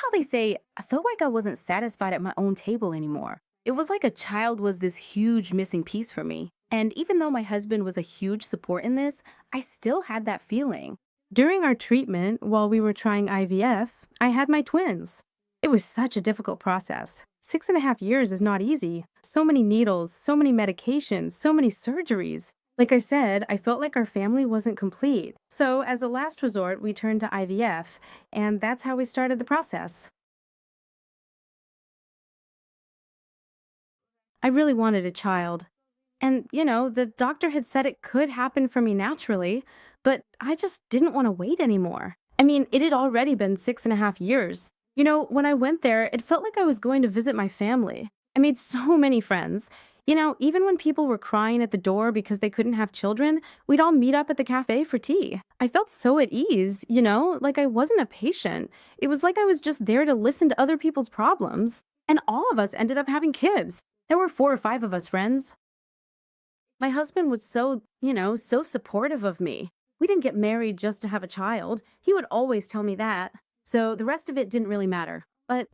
how they say, I felt like I wasn't satisfied at my own table anymore. It was like a child was this huge missing piece for me. And even though my husband was a huge support in this, I still had that feeling. During our treatment, while we were trying IVF, I had my twins. It was such a difficult process. 6.5 years is not easy. So many needles, so many medications, so many surgeries. Like I said, I felt like our family wasn't complete. So, as a last resort, we turned to IVF, and that's how we started the process. I really wanted a child. And, the doctor had said it could happen for me naturally, but I just didn't want to wait anymore. I mean, it had already been 6.5 years. When I went there, it felt like I was going to visit my family. I made so many friends. Even when people were crying at the door because they couldn't have children, we'd all meet up at the cafe for tea. I felt so at ease, like I wasn't a patient. It was like I was just there to listen to other people's problems. And all of us ended up having kids. There were 4 or 5 of us friends. My husband was so supportive of me. We didn't get married just to have a child. He would always tell me that. So the rest of it didn't really matter. But,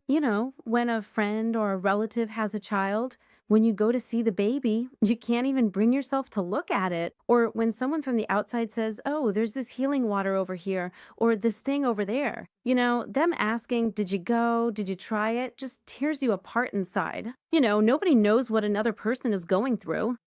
when a friend or a relative has a child, when you go to see the baby, you can't even bring yourself to look at it. Or when someone from the outside says, oh, there's this healing water over here, or this thing over there, them asking, did you go? Did you try it? Just tears you apart inside. Nobody knows what another person is going through.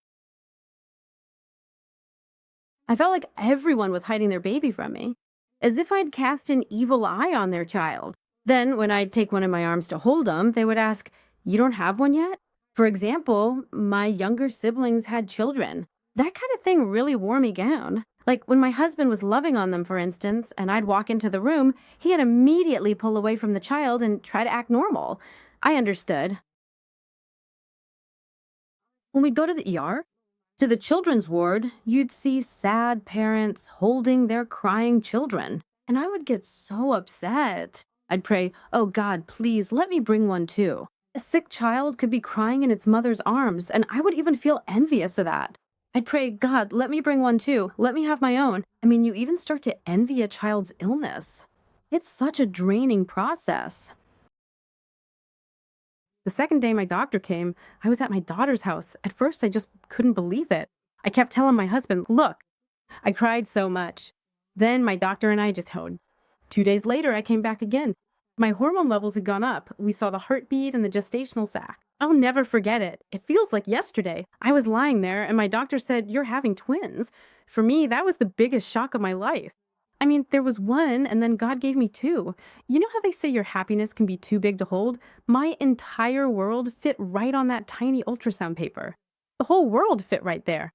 I felt like everyone was hiding their baby from me, as if I'd cast an evil eye on their child. Then, when I'd take one in my arms to hold them, they would ask, you don't have one yet? For example, my younger siblings had children. That kind of thing really wore me down. Like when my husband was loving on them, for instance, and I'd walk into the room, he'd immediately pull away from the child and try to act normal. I understood. When we'd go to the ER, to the children's ward, you'd see sad parents holding their crying children. And I would get so upset. I'd pray, oh God, please let me bring one too. A sick child could be crying in its mother's arms, and I would even feel envious of that. I'd pray, God, let me bring one too. Let me have my own. I mean, you even start to envy a child's illness. It's such a draining process. The second day my doctor came, I was at my daughter's house. At first, I just couldn't believe it. I kept telling my husband, look, I cried so much. Then my doctor and I just held. 2 days later, I came back again. My hormone levels had gone up. We saw the heartbeat and the gestational sac. I'll never forget it. It feels like yesterday. I was lying there and my doctor said, you're having twins. For me, that was the biggest shock of my life. I mean, there was one and then God gave me two. You know how they say your happiness can be too big to hold? My entire world fit right on that tiny ultrasound paper. The whole world fit right there.